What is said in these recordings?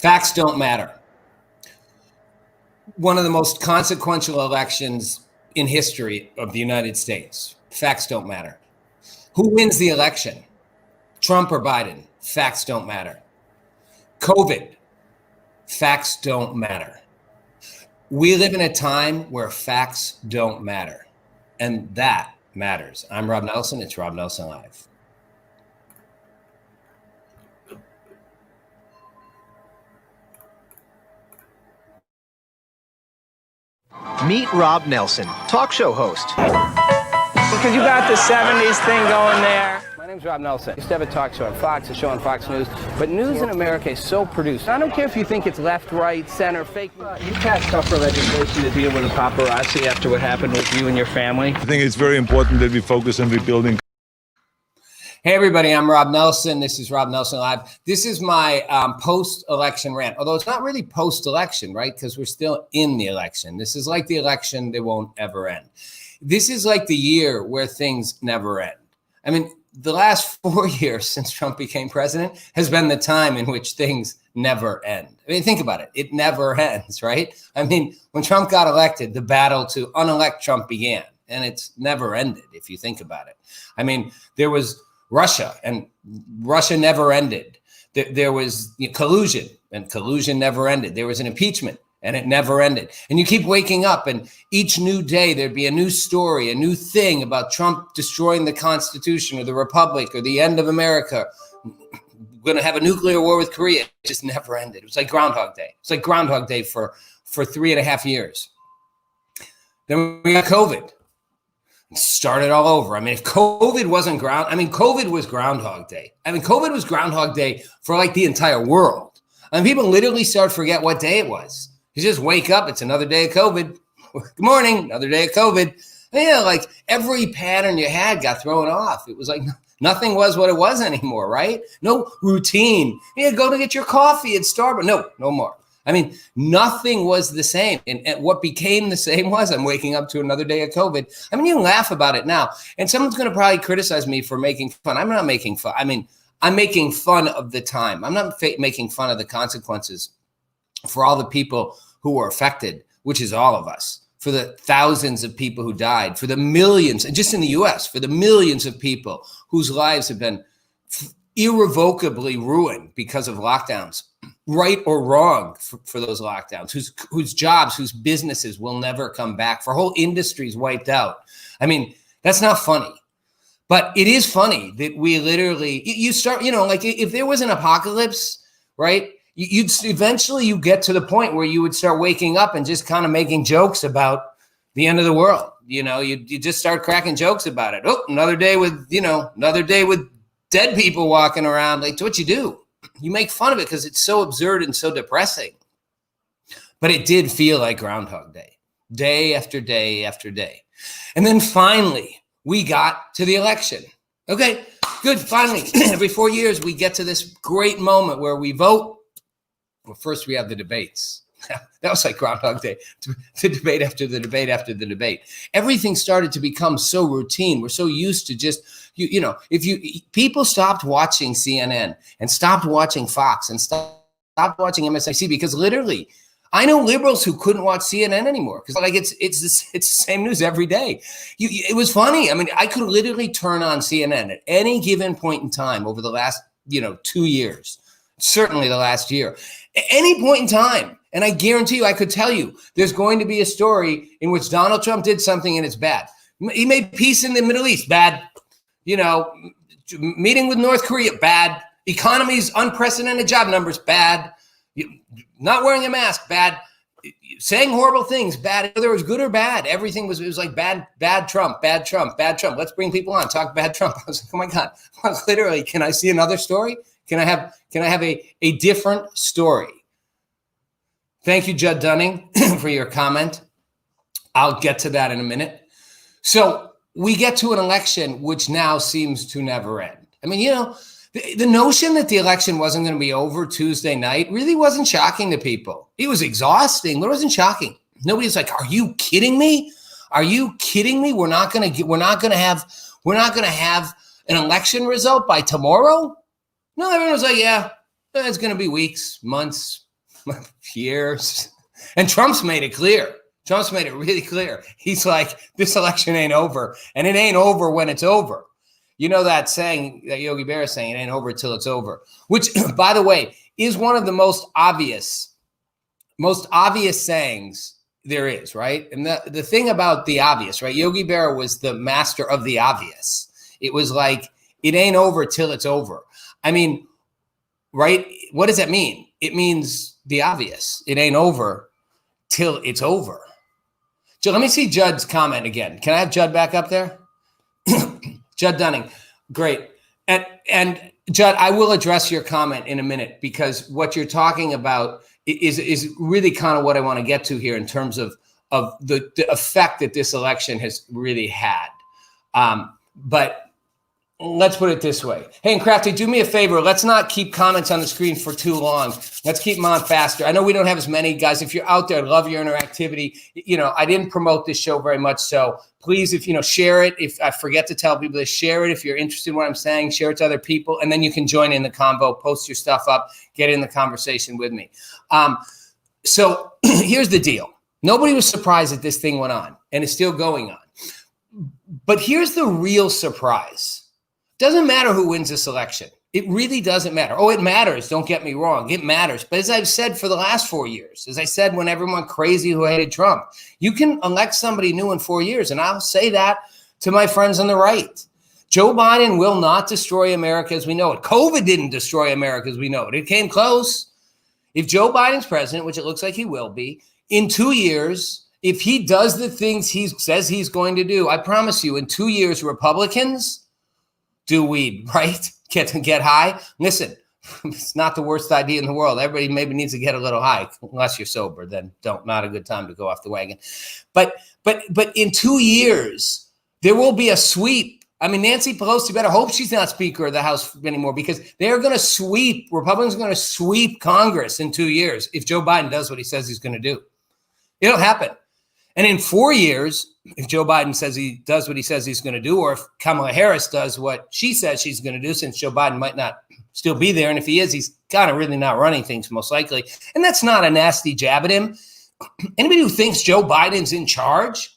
Facts don't matter. One of the most consequential elections in history of the United States. Facts don't matter. Who wins the election? Trump or Biden? Facts don't matter. COVID. Facts don't matter. We live in a time where facts don't matter. And that matters. I'm Rob Nelson. It's Rob Nelson Live. Meet Rob Nelson, talk show host. Because you got the 70s thing going there. My name's Rob Nelson. I used to have a talk show on Fox, a show on Fox News. But news in America is so produced. I don't care if you think it's left, right, center, fake. You passed tougher legislation to deal with the paparazzi after what happened with you and your family. I think it's very important that we focus on rebuilding. Hey, everybody, I'm Rob Nelson. This is Rob Nelson Live. This is my post-election rant, although it's not really post-election, right? Because we're still in the election. This is like the election that won't ever end. This is like the year where things never end. I mean, the last 4 years since Trump became president has been the time in which things never end. I mean, think about it. It never ends, right? I mean, when Trump got elected, the battle to unelect Trump began, and it's never ended if you think about it. I mean, there was Russia, and Russia never ended. There was collusion, and collusion never ended. There was an impeachment, and it never ended. And you keep waking up, and each new day there'd be a new story, a new thing about Trump destroying the Constitution or the Republic or the end of America. We're going to have a nuclear war with Korea. It just never ended. It was like Groundhog Day. It's like Groundhog Day for 3.5 years. Then we got COVID. Started all over. I mean, if COVID wasn't COVID was Groundhog Day. I mean, COVID was Groundhog Day for like the entire world. I mean, people literally start to forget what day it was. You just wake up, it's another day of COVID. Good morning, another day of COVID. Yeah, like every pattern you had got thrown off. It was like nothing was what it was anymore, right? No routine. Yeah, go to get your coffee at Starbucks. No more. I mean, nothing was the same. And what became the same was I'm waking up to another day of COVID. I mean, you can laugh about it now. And someone's going to probably criticize me for making fun. I'm not making fun. I mean, I'm making fun of the time. I'm not making fun of the consequences for all the people who were affected, which is all of us, for the thousands of people who died, for the millions, and just in the US, for the millions of people whose lives have been irrevocably ruined because of lockdowns. Right or wrong for those lockdowns, whose jobs, whose businesses will never come back, for whole industries wiped out. I mean, that's not funny, but it is funny that we literally, you start, like if there was an apocalypse, right? You'd eventually you get to the point where you would start waking up and just kind of making jokes about the end of the world. You just start cracking jokes about it. Oh, another day with dead people walking around. Like, what you do? You make fun of it because it's so absurd and so depressing. But it did feel like Groundhog Day, day after day after day. And then finally, we got to the election. Okay, good. Finally, every 4 years, we get to this great moment where we vote. Well, first we have the debates. That was like Groundhog Day, the debate after the debate after the debate. Everything started to become so routine. We're so used to just, people stopped watching CNN and stopped watching Fox and stopped watching MSNBC because literally, I know liberals who couldn't watch CNN anymore because it's the same news every day. It was funny. I mean, I could literally turn on CNN at any given point in time over the last 2 years, certainly the last year, at any point in time. And I guarantee you, I could tell you, there's going to be a story in which Donald Trump did something and it's bad. He made peace in the Middle East, bad. Meeting with North Korea, bad. Economy's unprecedented job numbers, bad. Not wearing a mask, bad. Saying horrible things, bad. Whether it was good or bad, everything was like bad Trump, bad Trump, bad Trump. Let's bring people on, talk bad Trump. I was like, oh my God, literally, can I see another story? Can I have a different story? Thank you, Judd Dunning, for your comment. I'll get to that in a minute. So we get to an election which now seems to never end. I mean, the notion that the election wasn't going to be over Tuesday night really wasn't shocking to people. It was exhausting, but it wasn't shocking. Nobody's like, "Are you kidding me? Are you kidding me? We're not going to have an election result by tomorrow." No, everyone was like, "Yeah, it's going to be weeks, months, years. And Trump's made it clear. Trump's made it really clear. He's like, this election ain't over. And it ain't over when it's over. You know that saying that Yogi Berra is saying, it ain't over till it's over, which, by the way, is one of the most obvious sayings there is, right? And the thing about the obvious, right? Yogi Berra was the master of the obvious. It was like, it ain't over till it's over. I mean, right? What does that mean? It means the obvious. It ain't over till it's over. Judd, let me see Judd's comment again. Can I have Judd back up there? Judd Dunning. Great. And Judd, I will address your comment in a minute, because what you're talking about is really kind of what I want to get to here in terms of the effect that this election has really had. But let's put it this way. Hey, and Crafty, do me a favor. Let's not keep comments on the screen for too long. Let's keep them on faster. I know we don't have as many guys. If you're out there, I love your interactivity. You know, I didn't promote this show very much. So please, if share it. If I forget to tell people to share it, if you're interested in what I'm saying, share it to other people. And then you can join in the convo, post your stuff up, get in the conversation with me. So here's the deal. Nobody was surprised that this thing went on, and it's still going on. But here's the real surprise. Doesn't matter who wins this election. It really doesn't matter. Oh, it matters. Don't get me wrong. It matters. But as I've said for the last 4 years, as I said when everyone crazy who hated Trump, you can elect somebody new in 4 years. And I'll say that to my friends on the right. Joe Biden will not destroy America as we know it. COVID didn't destroy America as we know it. It came close. If Joe Biden's president, which it looks like he will be, in 2 years, if he does the things he says he's going to do, I promise you, in 2 years, Republicans do weed, right? Get high. Listen, it's not the worst idea in the world. Everybody maybe needs to get a little high, unless you're sober. Then not a good time to go off the wagon. But in 2 years, there will be a sweep. I mean, Nancy Pelosi better hope she's not Speaker of the House anymore, because they're going to sweep. Republicans are going to sweep Congress in 2 years if Joe Biden does what he says he's going to do. It'll happen. And in 4 years, if Joe Biden says he does what he says he's going to do, or if Kamala Harris does what she says she's going to do, since Joe Biden might not still be there. And if he is, he's kind of really not running things most likely. And that's not a nasty jab at him. Anybody who thinks Joe Biden's in charge,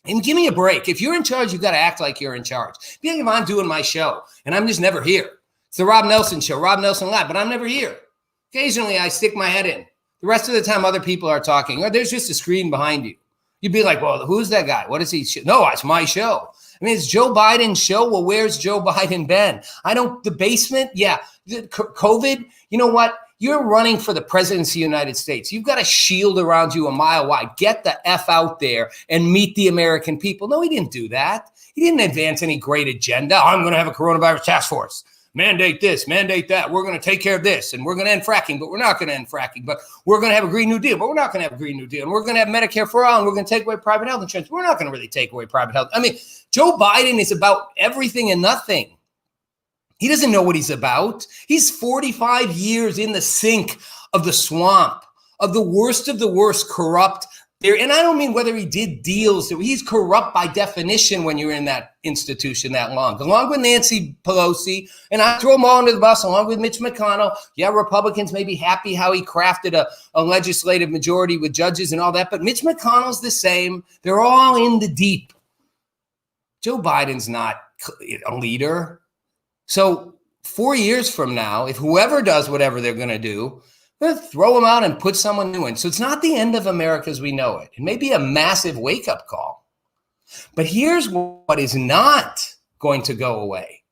and give me a break. If you're in charge, you've got to act like you're in charge. Be like if I'm doing my show and I'm just never here. It's the Rob Nelson Show, Rob Nelson Live, but I'm never here. Occasionally, I stick my head in. The rest of the time, other people are talking, or there's just a screen behind you. You'd be like, well, who's that guy? What is he? No, it's my show. I mean, it's Joe Biden's show. Well, where's Joe Biden been? The basement? Yeah. COVID, you know what? You're running for the presidency of the United States. You've got a shield around you a mile wide. Get the F out there and meet the American people. No, he didn't do that. He didn't advance any great agenda. I'm going to have a coronavirus task force. Mandate this, mandate that. We're going to take care of this, and we're going to end fracking, but we're not going to end fracking. But we're going to have a Green New Deal, but we're not going to have a Green New Deal. And we're going to have Medicare for all, and we're going to take away private health insurance. We're not going to really take away private health. I mean, Joe Biden is about everything and nothing. He doesn't know what he's about. He's 45 years in the sink of the swamp, of the worst corrupt. And I don't mean whether he did deals. He's corrupt by definition when you're in that institution that long. Along with Nancy Pelosi, and I throw them all under the bus, along with Mitch McConnell. Yeah, Republicans may be happy how he crafted a legislative majority with judges and all that, but Mitch McConnell's the same. They're all in the deep. Joe Biden's not a leader. So 4 years from now, if whoever does whatever they're going to do, we're going to throw them out and put someone new in. So it's not the end of America as we know it. It may be a massive wake-up call. But here's what is not going to go away.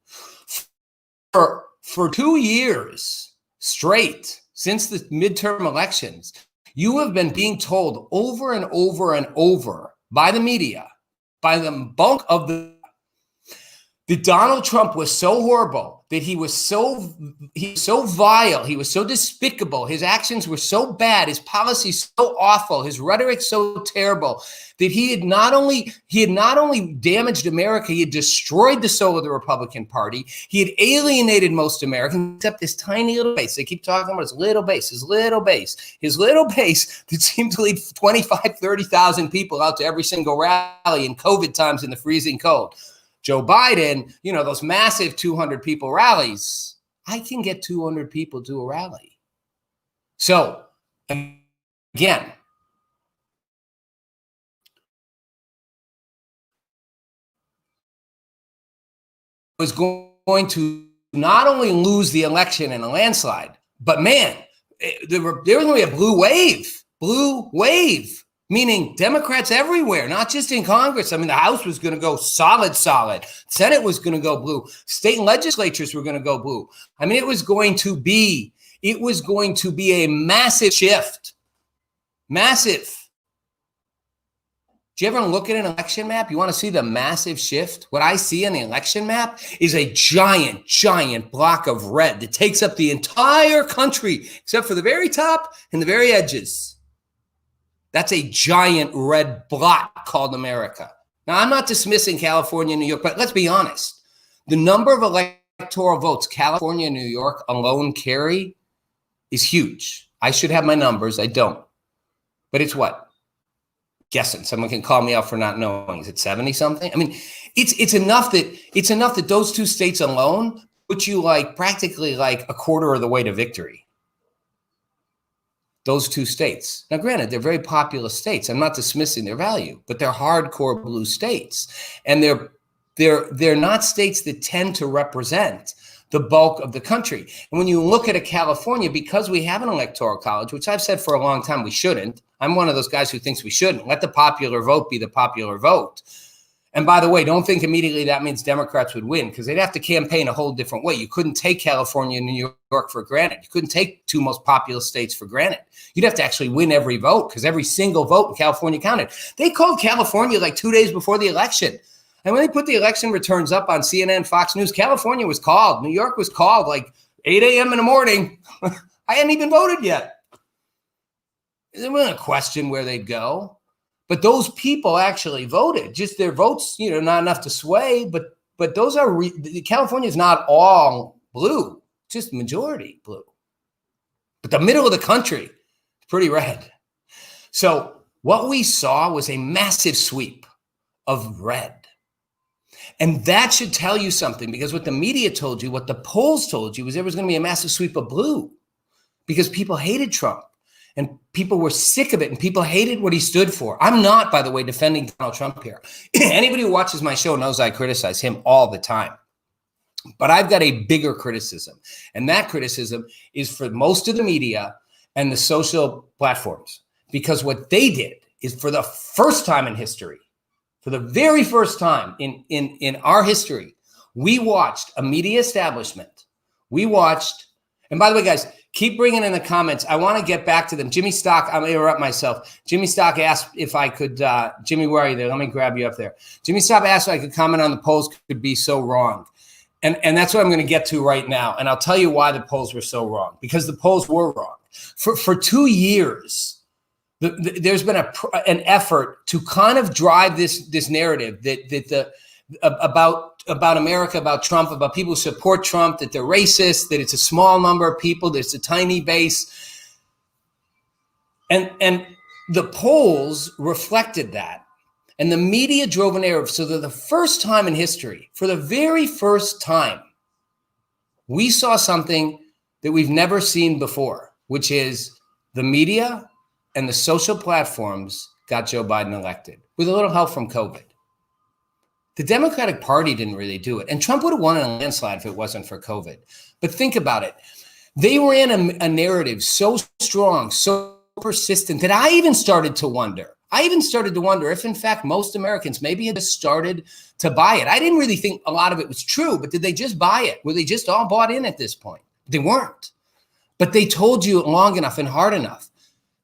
For 2 years straight, since the midterm elections, you have been being told over and over and over by the media, by the bulk of that Donald Trump was so horrible, that he was so vile, he was so despicable, his actions were so bad, his policies so awful, his rhetoric so terrible, that he had not only damaged America, he had destroyed the soul of the Republican Party. He had alienated most Americans, except this tiny little base. They keep talking about his little base that seemed to lead 25, 30,000 people out to every single rally in COVID times in the freezing cold. Joe Biden, those massive 200 people rallies, I can get 200 people to a rally. So Again, was going to not only lose the election in a landslide, but man, there was going to be a blue wave, meaning Democrats everywhere, not just in Congress. I mean, the House was going to go solid. Senate was going to go blue. State legislatures were going to go blue. I mean, it was going to be a massive shift. Massive. Do you ever look at an election map? You want to see the massive shift? What I see in the election map is a giant block of red that takes up the entire country, except for the very top and the very edges. That's a giant red block called America. Now, I'm not dismissing California and New York, but let's be honest. The number of electoral votes California and New York alone carry is huge. I should have my numbers. I don't. But it's what? Guessing. Someone can call me out for not knowing. Is it 70 something? I mean, it's enough that those two states alone put you practically a quarter of the way to victory. Those two states. Now, granted, they're very populous states. I'm not dismissing their value, but they're hardcore blue states, and they're not states that tend to represent the bulk of the country. And when you look at California, because we have an electoral college, which I've said for a long time we shouldn't. I'm one of those guys who thinks we shouldn't. Let the popular vote be the popular vote. And by the way, don't think immediately that means Democrats would win, because they'd have to campaign a whole different way. You couldn't take California and New York for granted. You couldn't take two most populous states for granted. You'd have to actually win every vote, because every single vote in California counted. They called California 2 days before the election. And when they put the election returns up on CNN, Fox News, California was called. New York was called 8 a.m. in the morning. I hadn't even voted yet. There wasn't a question where they'd go. But those people actually voted. Just their votes, not enough to sway. But those are California is not all blue, just majority blue. But the middle of the country is pretty red. So what we saw was a massive sweep of red. And that should tell you something, because what the media told you, what the polls told you, was there was going to be a massive sweep of blue, because people hated Trump. And people were sick of it, and people hated what he stood for. I'm not, by the way, defending Donald Trump here. Anybody who watches my show knows I criticize him all the time. But I've got a bigger criticism. And that criticism is for most of the media and the social platforms. Because what they did is, for the first time in history, for the very first time in our history, we watched a media establishment. And by the way, guys, keep bringing in the comments. I want to get back to them. Jimmy Stock, I'm going to interrupt myself. Jimmy Stock asked if I could, Jimmy, where are you there? Let me grab you up there. Jimmy Stock asked if I could comment on the polls could be so wrong. And that's what I'm going to get to right now. And I'll tell you why the polls were so wrong, because the polls were wrong. For 2 years, there's been an effort to kind of drive this narrative that about America, about Trump, about people who support Trump, that they're racist, that it's a small number of people, that it's a tiny base. And the polls reflected that. And the media drove a narrative. So that the first time in history, for the very first time, we saw something that we've never seen before, which is the media and the social platforms got Joe Biden elected with a little help from COVID. The Democratic Party didn't really do it. And Trump would have won in a landslide if it wasn't for COVID. But think about it. They ran a narrative so strong, so persistent, that I even started to wonder if, in fact, most Americans maybe had just started to buy it. I didn't really think a lot of it was true, but did they just buy it? Were they just all bought in at this point? They weren't. But they told you long enough and hard enough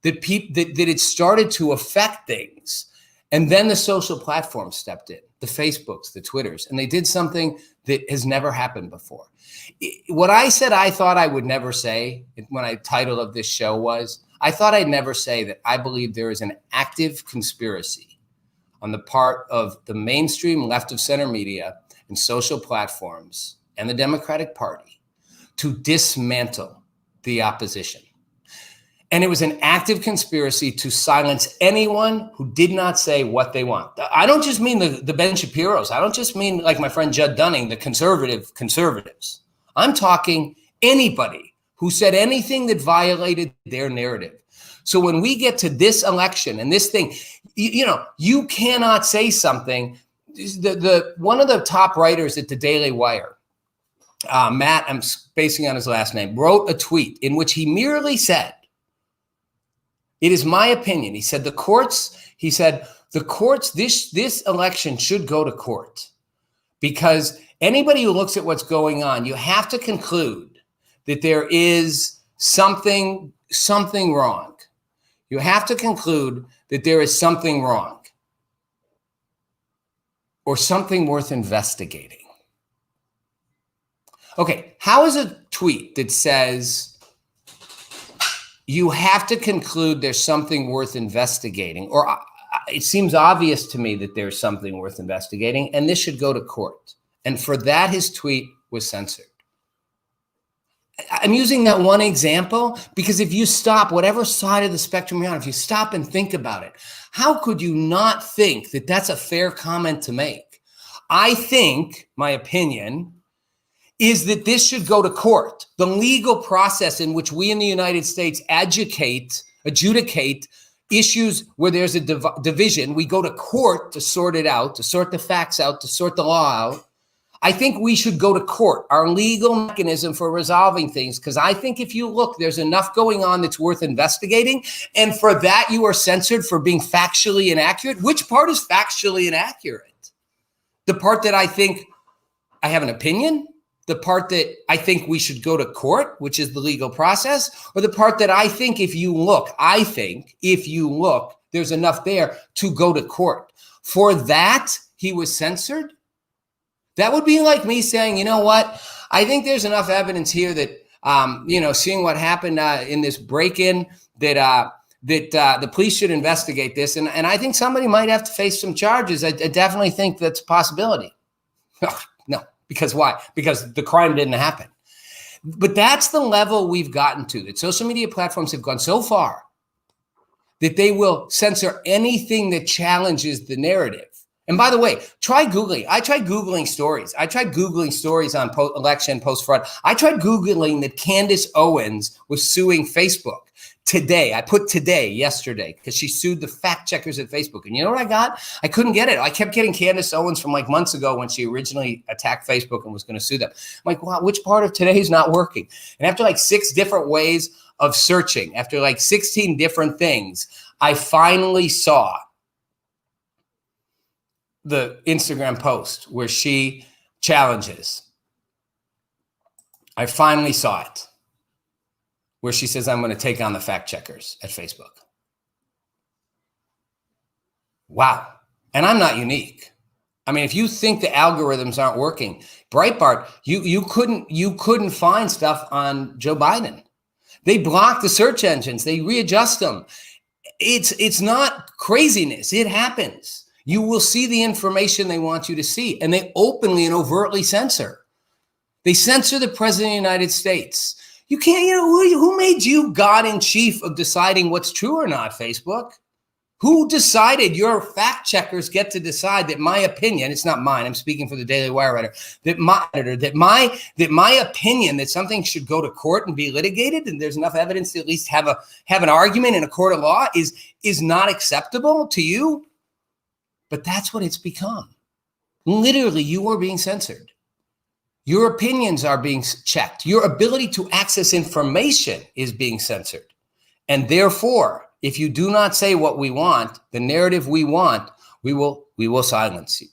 that it started to affect things. And then the social platforms stepped in, the Facebooks, the Twitters, and they did something that has never happened before. What I said I thought I would never say when the title of this show was, I thought I'd never say that I believe there is an active conspiracy on the part of the mainstream left of center media and social platforms and the Democratic Party to dismantle the opposition. And it was an active conspiracy to silence anyone who did not say what they want. I don't just mean the Ben Shapiros. I don't just mean, like my friend Judd Dunning, the conservatives. I'm talking anybody who said anything that violated their narrative. So when we get to this election and this thing, you cannot say something. One of the top writers at the Daily Wire, Matt, I'm spacing on his last name, wrote a tweet in which he merely said, "It is my opinion." He said, the courts, this election should go to court, because anybody who looks at what's going on, you have to conclude that there is something wrong. You have to conclude that there is something wrong or something worth investigating. Okay, how is a tweet that says you have to conclude there's something worth investigating, or it seems obvious to me that there's something worth investigating and this should go to court? And for that, his tweet was censored. I'm using that one example because if you stop, whatever side of the spectrum you're on, if you stop and think about it, how could you not think that that's a fair comment to make? I think, my opinion, is that this should go to court. The legal process in which we in the United States adjudicate issues where there's a division, we go to court to sort it out, to sort the facts out, to sort the law out. I think we should go to court, our legal mechanism for resolving things, because I think if you look, there's enough going on that's worth investigating. And for that, you are censored for being factually inaccurate. Which part is factually inaccurate? The part that I think I have an opinion? The part that I think we should go to court, which is the legal process? Or the part that I think if you look, there's enough there to go to court? For that, he was censored? That would be like me saying, you know what? I think there's enough evidence here that, seeing what happened in this break-in, that the police should investigate this. And I think somebody might have to face some charges. I definitely think that's a possibility. No, because why? Because the crime didn't happen. But that's the level we've gotten to, that social media platforms have gone so far that they will censor anything that challenges the narrative. And by the way, try Googling. I tried Googling stories. I tried Googling stories on election post-fraud. I tried Googling that Candace Owens was suing Facebook today. I put yesterday, because she sued the fact checkers at Facebook. And you know what I got? I couldn't get it. I kept getting Candace Owens from like months ago when she originally attacked Facebook and was going to sue them. I'm like, wow, which part of today is not working? And after like 6 different ways of searching, after like 16 different things, I finally saw the Instagram post where she challenges. I finally saw it, where she says, I'm going to take on the fact checkers at Facebook. Wow. And I'm not unique. I mean, if you think the algorithms aren't working, Breitbart, you couldn't find stuff on Joe Biden. They block the search engines. They readjust them. It's not craziness. It happens. You will see the information they want you to see, and they openly and overtly censor. They censor the president of the United States. You can't, who made you God in chief of deciding what's true or not, Facebook? Who decided your fact checkers get to decide that my opinion, it's not mine, I'm speaking for the Daily Wire writer, that my opinion that something should go to court and be litigated, and there's enough evidence to at least have an argument in a court of law is not acceptable to you? But that's what it's become. Literally, you are being censored. Your opinions are being checked. Your ability to access information is being censored. And therefore, if you do not say what we want, the narrative we want, we will silence you.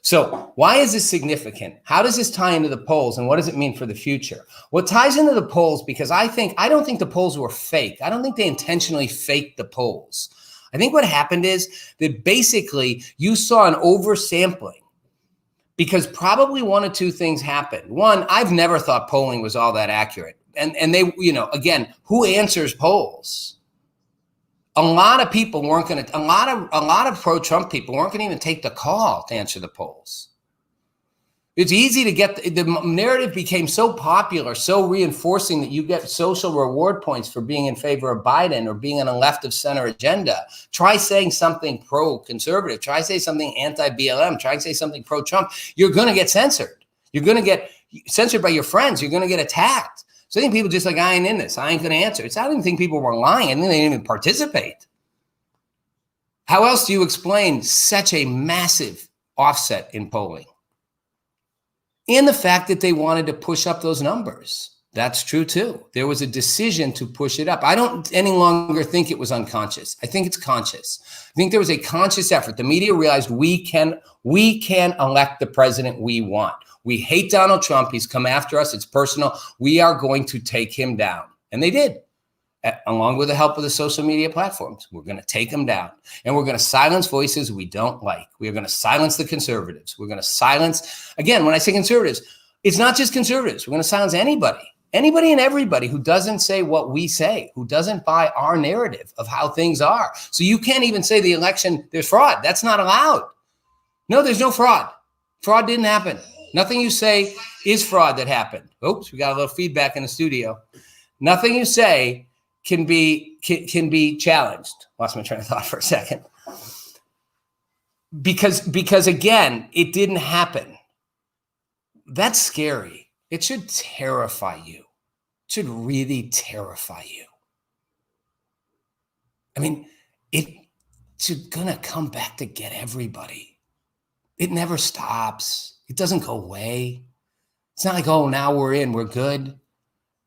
So why is this significant? How does this tie into the polls, and what does it mean for the future? Well, it ties into the polls because I don't think the polls were fake. I don't think they intentionally faked the polls. I think what happened is that basically you saw an oversampling because probably one of two things happened. One, I've never thought polling was all that accurate. And they, again, who answers polls? A lot of people weren't going to, a lot of pro-Trump people weren't going to even take the call to answer the polls. It's easy to get, the narrative became so popular, so reinforcing that you get social reward points for being in favor of Biden or being on a left of center agenda. Try saying something pro-conservative. Try say something anti-BLM. Try say something pro-Trump. You're going to get censored. You're going to get censored by your friends. You're going to get attacked. So I think people just like, I ain't in this. I ain't going to answer. I don't even think people were lying. I think they didn't even participate. How else do you explain such a massive offset in polling? And the fact that they wanted to push up those numbers. That's true too. There was a decision to push it up. I don't any longer think it was unconscious. I think it's conscious. I think there was a conscious effort. The media realized we can elect the president we want. We hate Donald Trump. He's come after us. It's personal. We are going to take him down. And they did, along with the help of the social media platforms. We're going to take him down. And we're going to silence voices we don't like. We are going to silence the conservatives. We're going to silence, again, when I say conservatives, it's not just conservatives. We're going to silence anybody and everybody who doesn't say what we say, who doesn't buy our narrative of how things are. So you can't even say the election, there's fraud. That's not allowed. No, there's no fraud. Fraud didn't happen. Nothing you say is fraud that happened. Oops, we got a little feedback in the studio. Nothing you say can be challenged. Lost my train of thought for a second. Because again, it didn't happen. That's scary. It should terrify you. It should really terrify you. I mean, it's gonna come back to get everybody. It never stops. It doesn't go away. It's not like, oh, now we're good.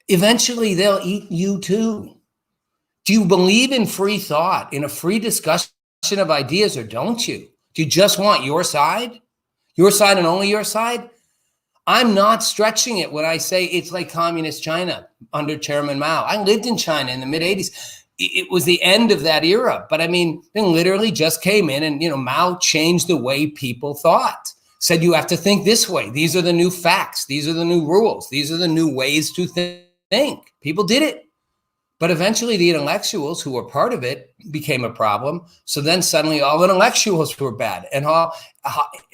Eventually, they'll eat you too. Do you believe in free thought, in a free discussion of ideas, or don't you? Do you just want your side and only your side? I'm not stretching it when I say it's like communist China under Chairman Mao. I lived in China in the mid-'80s. It was the end of that era. But I mean, they literally just came in and, Mao changed the way people thought. Said you have to think this way. These are the new facts. These are the new rules. These are the new ways to think. People did it. But eventually the intellectuals who were part of it became a problem. So then suddenly all intellectuals were bad and all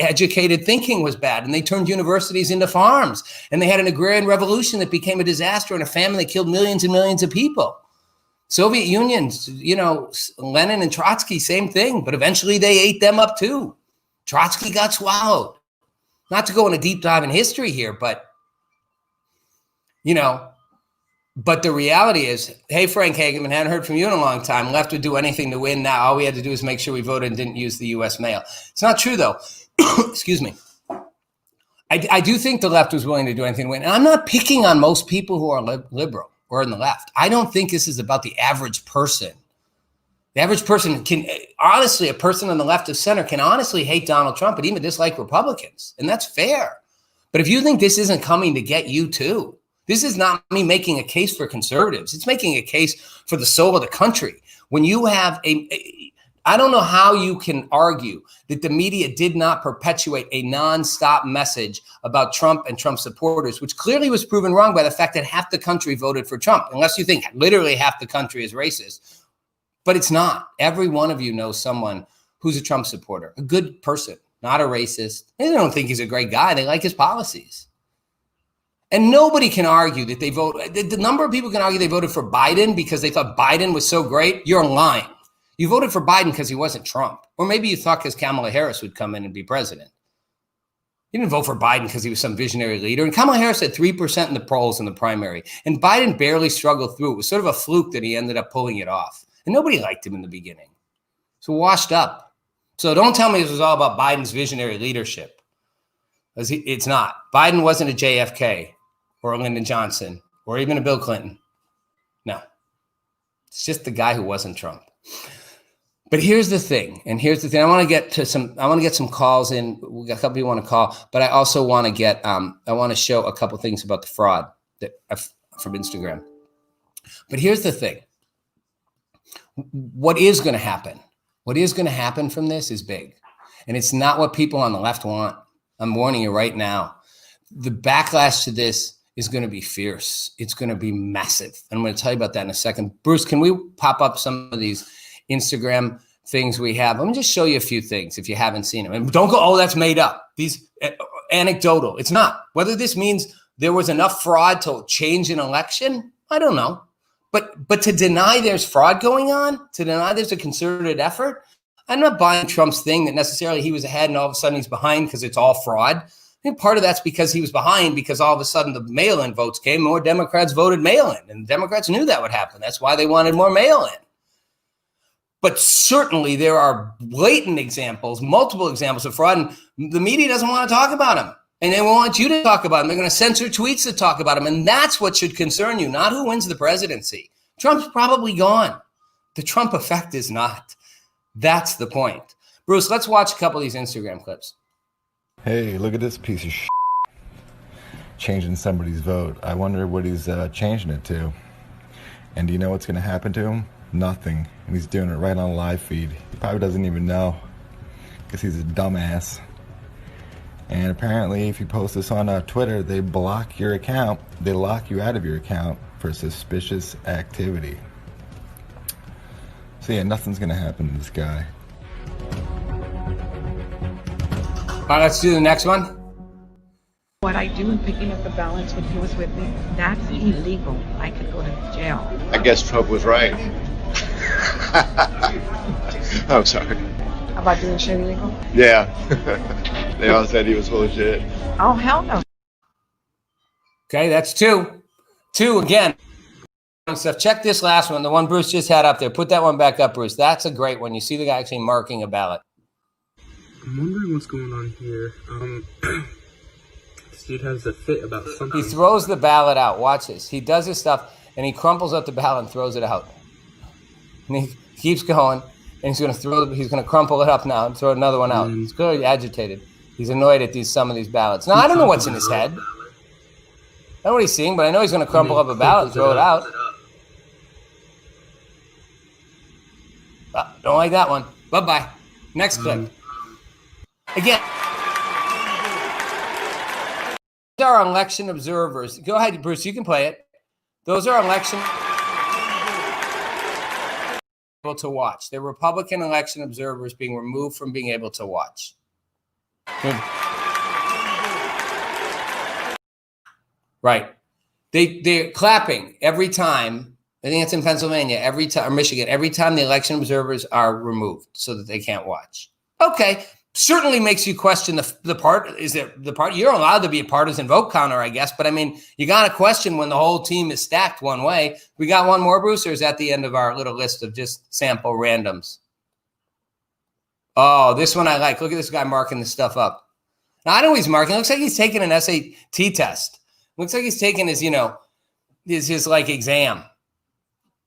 educated thinking was bad. And they turned universities into farms. And they had an agrarian revolution that became a disaster and a famine that killed millions and millions of people. Soviet Union, Lenin and Trotsky, same thing. But eventually they ate them up too. Trotsky got swallowed. Not to go in a deep dive in history here, but, But the reality is, hey, Frank Hageman, hadn't heard from you in a long time. Left would do anything to win now. All we had to do is make sure we voted and didn't use the U.S. mail. It's not true, though. Excuse me. I do think the left was willing to do anything to win. And I'm not picking on most people who are liberal or in the left. I don't think this is about the average person. The average person can, honestly, a person on the left of center can honestly hate Donald Trump and even dislike Republicans. And that's fair. But if you think this isn't coming to get you too, this is not me making a case for conservatives. It's making a case for the soul of the country. When you have I don't know how you can argue that the media did not perpetuate a nonstop message about Trump and Trump supporters, which clearly was proven wrong by the fact that half the country voted for Trump, unless you think literally half the country is racist. But it's not. Every one of you knows someone who's a Trump supporter, a good person, not a racist. They don't think he's a great guy. They like his policies. And nobody can argue that they vote. The number of people can argue they voted for Biden because they thought Biden was so great. You're lying. You voted for Biden because he wasn't Trump. Or maybe you thought because Kamala Harris would come in and be president. You didn't vote for Biden because he was some visionary leader. And Kamala Harris had 3% in the polls in the primary. And Biden barely struggled through. It was sort of a fluke that he ended up pulling it off. And nobody liked him in the beginning. So washed up. So don't tell me this was all about Biden's visionary leadership. It's not. Biden wasn't a JFK. Or a Lyndon Johnson, or even a Bill Clinton. No, it's just the guy who wasn't Trump. But here's the thing, I want to get some calls in. We got a couple people want to call, but I also want to get, I want to show a couple things about the fraud from Instagram. But here's the thing. What is going to happen? What is going to happen from this is big. And it's not what people on the left want. I'm warning you right now. The backlash to this is going to be fierce. It's going to be massive. And I'm going to tell you about that in a second. Bruce, can we pop up some of these Instagram things we have? Let me just show you a few things if you haven't seen them. And don't go, oh, that's made up. These anecdotal. It's not. Whether this means there was enough fraud to change an election, I don't know. But to deny there's fraud going on, to deny there's a concerted effort, I'm not buying Trump's thing that necessarily he was ahead and all of a sudden he's behind because it's all fraud. think part of that's because he was behind, because all of a sudden the mail-in votes came, more Democrats voted mail-in, and Democrats knew that would happen. That's why they wanted more mail-in. But certainly there are blatant examples, multiple examples of fraud, and the media doesn't want to talk about them. And they want you to talk about them. They're going to censor tweets that talk about them. And that's what should concern you, not who wins the presidency. Trump's probably gone. The Trump effect is not. That's the point. Bruce, let's watch a couple of these Instagram clips. Hey, look at this piece of shit. Changing somebody's vote. I wonder what he's changing it to. And do you know what's going to happen to him? Nothing. And he's doing it right on a live feed. He probably doesn't even know, because he's a dumbass. And apparently, if you post this on Twitter, they block your account. They lock you out of your account for suspicious activity. So yeah, nothing's going to happen to this guy. All right, let's do the next one. What I do in picking up the ballots when he was with me, that's illegal. I could go to jail. I guess Trump was right. I'm sorry. About doing shit illegal? Yeah. They all said he was full of shit. Oh, hell no. Okay, that's two. Two again. Stuff. Check this last one, the one Bruce just had up there. Put that one back up, Bruce. That's a great one. You see the guy actually marking a ballot. I'm wondering what's going on here. This dude has a fit about something. He throws the ballot out. Watch this. He does his stuff, and he crumples up the ballot and throws it out. And he keeps going, and he's going to crumple it up now and throw another one out. He's clearly agitated. He's annoyed at some of these ballots. Now, I don't know what's in his head. I don't know what he's seeing, but I know he's going to crumple up a ballot and throw it out. Don't like that one. Bye-bye. Next clip. Again. These are election observers. Go ahead, Bruce. You can play it. Those are election able to watch. They're Republican election observers being removed from being able to watch. Good. Right. They're clapping every time. I think it's in Pennsylvania every time, or Michigan, every time the election observers are removed so that they can't watch. Okay. Certainly makes you question the part. Is it the part? You're allowed to be a partisan vote counter, I guess. But I mean, you got to question when the whole team is stacked one way. We got one more, Bruce, or is that the end of our little list of just sample randoms? Oh, this one I like. Look at this guy marking this stuff up. Now, I know he's marking. It looks like he's taking an SAT test. Looks like he's taking his, his like exam.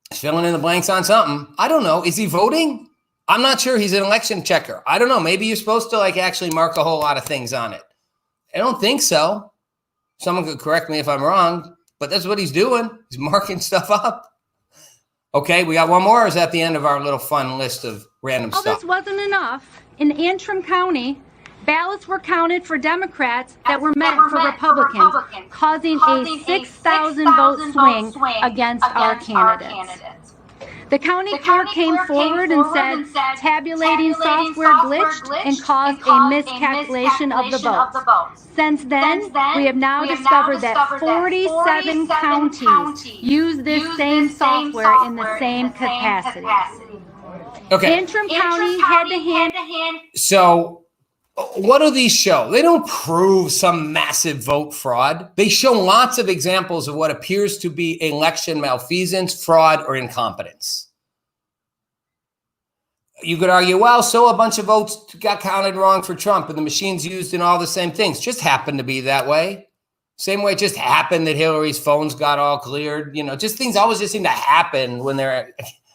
He's filling in the blanks on something. I don't know. Is he voting? I'm not sure. He's an election checker. I don't know. Maybe you're supposed to actually mark a whole lot of things on it. I don't think so. Someone could correct me if I'm wrong, but that's what he's doing. He's marking stuff up. Okay, we got one more, or is that the end of our little fun list of random stuff? This wasn't enough. In Antrim County, ballots were counted for Democrats that were meant for Republicans, causing a 6,000 vote swing against our candidates. The county clerk came forward and said tabulating software glitched and caused a miscalculation of the votes. Since then, we have now discovered that 47 counties use this same software in the same capacity. Okay. Antrim County had to hand. So what do these show? They don't prove some massive vote fraud. They show lots of examples of what appears to be election malfeasance, fraud, or incompetence. You could argue, well, so a bunch of votes got counted wrong for Trump and the machines used in all the same things. Just happened to be that way. Same way it just happened that Hillary's phones got all cleared. Just things always just seem to happen when they're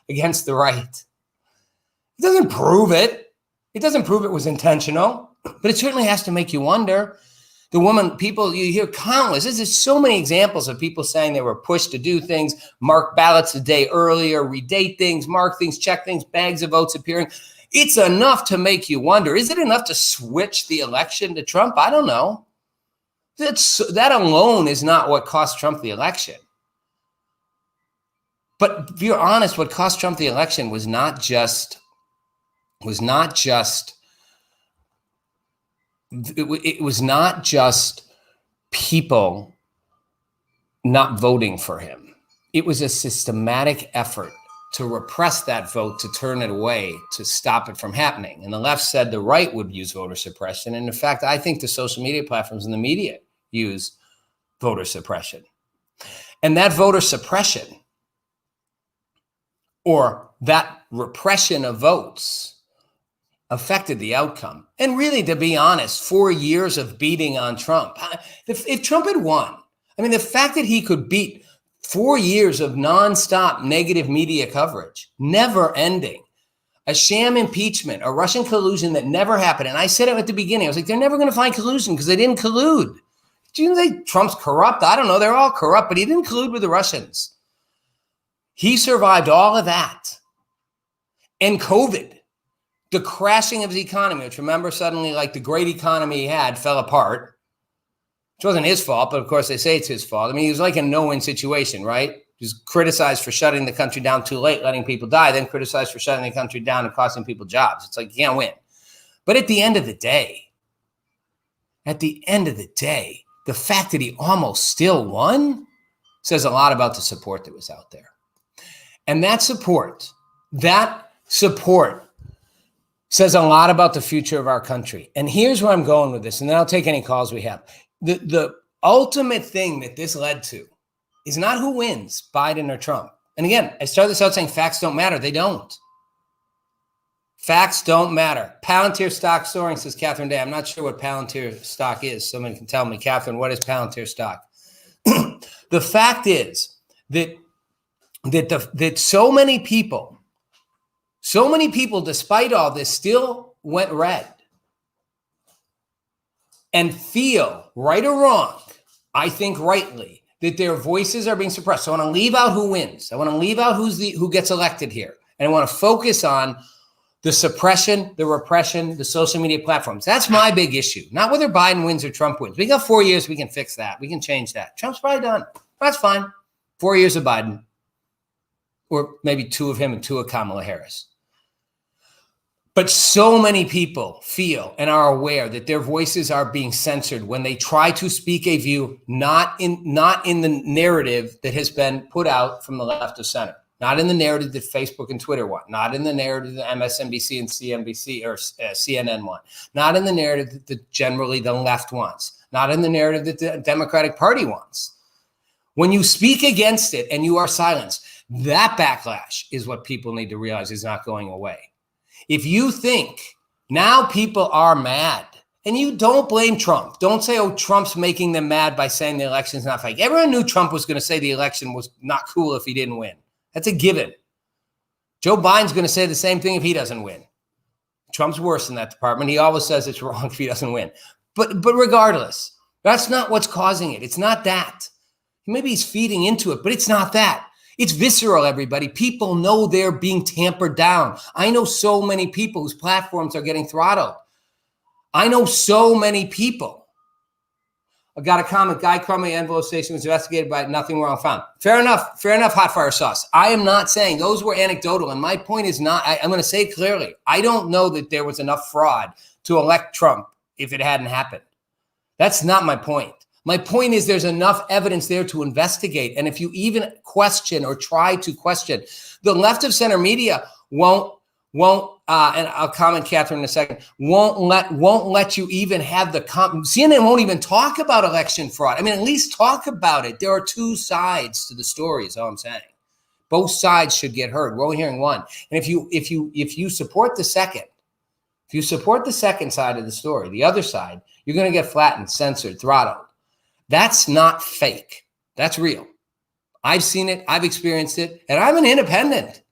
against the right. It doesn't prove it. It doesn't prove it was intentional. But it certainly has to make you wonder. People, you hear countless. There's so many examples of people saying they were pushed to do things, mark ballots a day earlier, redate things, mark things, check things, bags of votes appearing. It's enough to make you wonder. Is it enough to switch the election to Trump? I don't know. That alone is not what cost Trump the election. But if you're honest, what cost Trump the election was not just people not voting for him. It was a systematic effort to repress that vote, to turn it away, to stop it from happening. And the left said the right would use voter suppression. And in fact, I think the social media platforms and the media use voter suppression. And that voter suppression, or that repression of votes, affected the outcome. And really, to be honest, 4 years of beating on Trump, if Trump had won, I mean, the fact that he could beat 4 years of nonstop negative media coverage, never ending, a sham impeachment, a Russian collusion that never happened. And I said it at the beginning. I was like, they're never going to find collusion because they didn't collude. Do you think Trump's corrupt? I don't know. They're all corrupt, but he didn't collude with the Russians. He survived all of that. And COVID, the crashing of the economy, which, remember, suddenly, like, the great economy he had fell apart. Which wasn't his fault, but of course they say it's his fault. I mean, he was like a no-win situation, right? He was criticized for shutting the country down too late, letting people die, then criticized for shutting the country down and costing people jobs. It's like, you can't win. But at the end of the day, the fact that he almost still won says a lot about the support that was out there. And that support says a lot about the future of our country. And here's where I'm going with this, and then I'll take any calls we have. The ultimate thing that this led to is not who wins, Biden or Trump. And again, I started this out saying facts don't matter. They don't. Facts don't matter. Palantir stock soaring, says Catherine Day. I'm not sure what Palantir stock is. Someone can tell me. Catherine, what is Palantir stock? The fact is that so many people, despite all this, still went red and feel, right or wrong, I think rightly, that their voices are being suppressed. So I want to leave out who wins. I want to leave out who gets elected here. And I want to focus on the suppression, the repression, the social media platforms. That's my big issue. Not whether Biden wins or Trump wins. We got 4 years. We can fix that. We can change that. Trump's probably done. That's fine. 4 years of Biden, or maybe 2 of him and 2 of Kamala Harris. But so many people feel and are aware that their voices are being censored when they try to speak a view not in the narrative that has been put out from the left of center, not in the narrative that Facebook and Twitter want, not in the narrative that MSNBC and CNBC or CNN want, not in the narrative that generally the left wants, not in the narrative that the Democratic Party wants. When you speak against it and you are silenced, that backlash is what people need to realize is not going away. If you think now people are mad, and you don't blame Trump, don't say, oh, Trump's making them mad by saying the election's not fake. Everyone knew Trump was going to say the election was not cool if he didn't win. That's a given. Joe Biden's going to say the same thing if he doesn't win. Trump's worse in that department. He always says it's wrong if he doesn't win. But regardless, that's not what's causing it. It's not that. Maybe he's feeding into it, but it's not that. It's visceral, everybody. People know they're being tampered down. I know so many people whose platforms are getting throttled. I know so many people. I got a comment. Guy Crummy envelope station was investigated by nothing wrong found. Fair enough, hot fire sauce. I am not saying those were anecdotal. And my point is not, I'm going to say it clearly. I don't know that there was enough fraud to elect Trump if it hadn't happened. That's not my point. My point is there's enough evidence there to investigate. And if you even question or try to question, the left of center media won't, and I'll comment, Catherine, in a second, won't let you even have the CNN won't even talk about election fraud. I mean, at least talk about it. There are 2 sides to the story, is all I'm saying. Both sides should get heard. We're only hearing one. And if you support the second, side of the story, the other side, you're going to get flattened, censored, throttled. That's not fake. That's real. I've seen it. I've experienced it. And I'm an independent.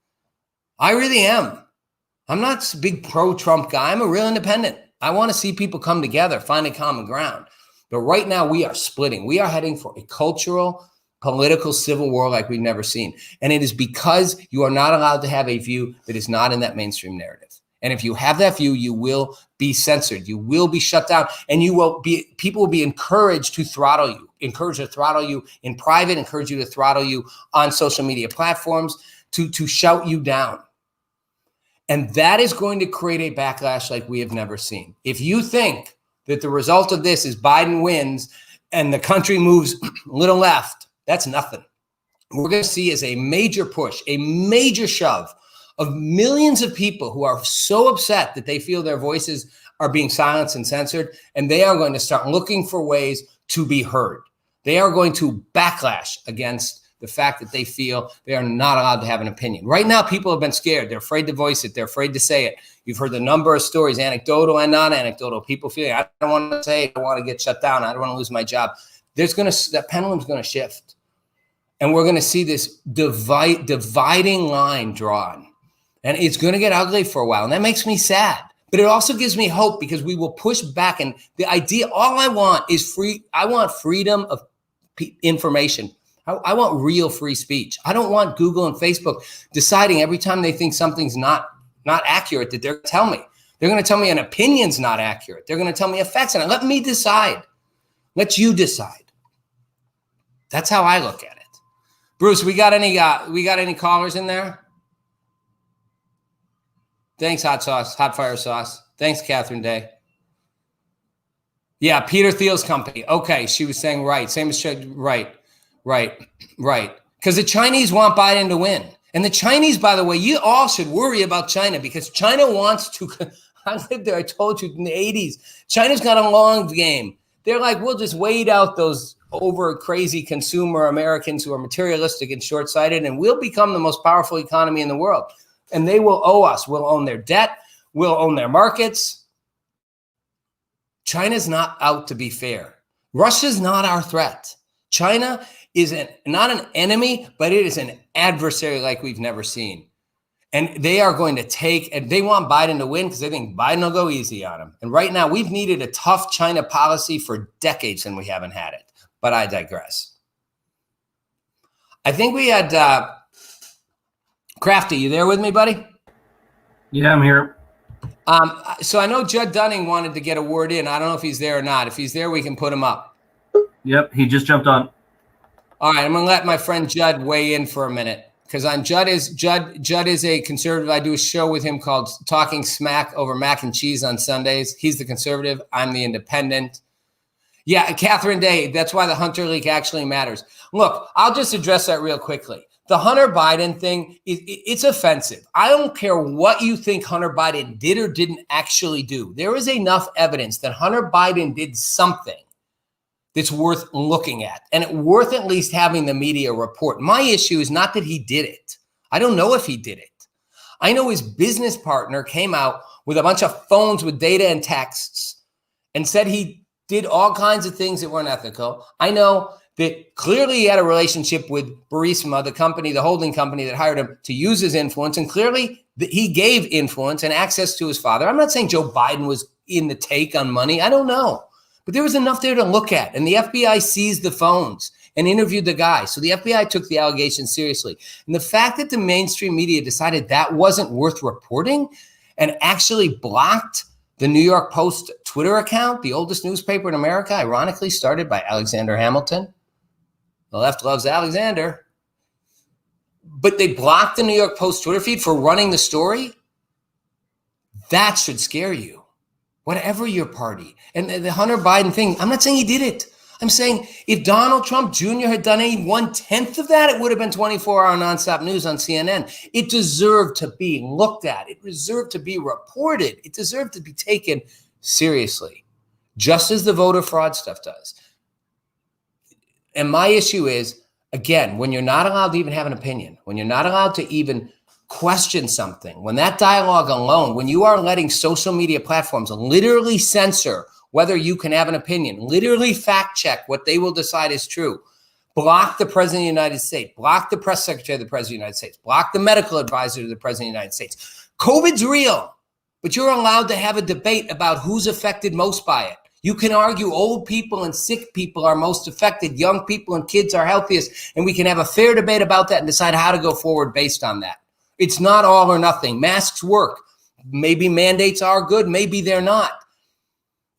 I really am. I'm not a big pro-Trump guy. I'm a real independent. I want to see people come together, find a common ground. But right now we are splitting. We are heading for a cultural, political, civil war like we've never seen. And it is because you are not allowed to have a view that is not in that mainstream narrative. And if you have that view, you will be censored. You will be shut down, and people will be encouraged to throttle you, in private, encourage you to throttle you on social media platforms, to shout you down. And that is going to create a backlash like we have never seen. If you think that the result of this is Biden wins and the country moves a little left, that's nothing. we're going to see is a major push, a major shove of millions of people who are so upset that they feel their voices are being silenced and censored, and they are going to start looking for ways to be heard. They are going to backlash against the fact that they feel they are not allowed to have an opinion. Right now, people have been scared. They're afraid to voice it. They're afraid to say it. You've heard the number of stories, anecdotal and non-anecdotal, people feeling, I don't want to say it. I want to get shut down. I don't want to lose my job. That pendulum's going to shift. And we're going to see this dividing line drawn. And it's going to get ugly for a while. And that makes me sad. But it also gives me hope because we will push back. And the idea, all I want is I want freedom of information. I want real free speech. I don't want Google and Facebook deciding every time they think something's not accurate that they're going to tell me. They're going to tell me an opinion's not accurate. They're going to tell me a fact's not. Let me decide. Let you decide. That's how I look at it. Bruce, we got any callers in there? Thanks, Hot Fire Sauce. Thanks, Catherine Day. Yeah, Peter Thiel's company. Okay, she was saying right. Same as right. Because the Chinese want Biden to win. And the Chinese, by the way, you all should worry about China because China wants to. I lived there. I told you in the 80s. China's got a long game. They're like, we'll just wait out those over crazy consumer Americans who are materialistic and short-sighted, and we'll become the most powerful economy in the world. And they will owe us. We'll own their debt. We'll own their markets. China's not out to be fair. Russia's not our threat. China is not an enemy, but it is an adversary like we've never seen. And they are going to and they want Biden to win because they think Biden will go easy on them. And right now, we've needed a tough China policy for decades and we haven't had it. But I digress. I think we had Crafty. You there with me, buddy? Yeah, I'm here. So I know Judd Dunning wanted to get a word in. I don't know if he's there or not. If he's there, we can put him up. Yep, he just jumped on. All right, I'm going to let my friend Judd weigh in for a minute because Judd is a conservative. I do a show with him called Talking Smack over Mac and Cheese on Sundays. He's the conservative. I'm the independent. Yeah, Catherine Day, that's why the Hunter leak actually matters. Look, I'll just address that real quickly. The Hunter Biden thing, it's offensive. I don't care what you think Hunter Biden did or didn't actually do. There is enough evidence that Hunter Biden did something that's worth looking at and worth at least having the media report. My issue is not that he did it. I don't know if he did it. I know his business partner came out with a bunch of phones with data and texts and said he did all kinds of things that weren't ethical. I know that clearly he had a relationship with Burisma, the company, the holding company that hired him to use his influence. And clearly that he gave influence and access to his father. I'm not saying Joe Biden was in the take on money. I don't know. But there was enough there to look at. And the FBI seized the phones and interviewed the guy. So the FBI took the allegations seriously. And the fact that the mainstream media decided that wasn't worth reporting and actually blocked the New York Post Twitter account, the oldest newspaper in America, ironically started by Alexander Hamilton. The left loves Alexander. But they blocked the New York Post Twitter feed for running the story. That should scare you. Whatever your party. And the Hunter Biden thing, I'm not saying he did it. I'm saying if Donald Trump Jr. had done any 1/10 of that, it would have been 24-hour nonstop news on CNN. It deserved to be looked at. It deserved to be reported. It deserved to be taken seriously, just as the voter fraud stuff does. And my issue is, again, when you're not allowed to even have an opinion, when you're not allowed to even question something, when that dialogue alone, when you are letting social media platforms literally censor whether you can have an opinion, literally fact check what they will decide is true, block the president of the United States, block the press secretary of the president of the United States, block the medical advisor to the president of the United States. COVID's real, but you're allowed to have a debate about who's affected most by it. You can argue old people and sick people are most affected, young people and kids are healthiest, and we can have a fair debate about that and decide how to go forward based on that. It's not all or nothing. Masks work. Maybe mandates are good, maybe they're not.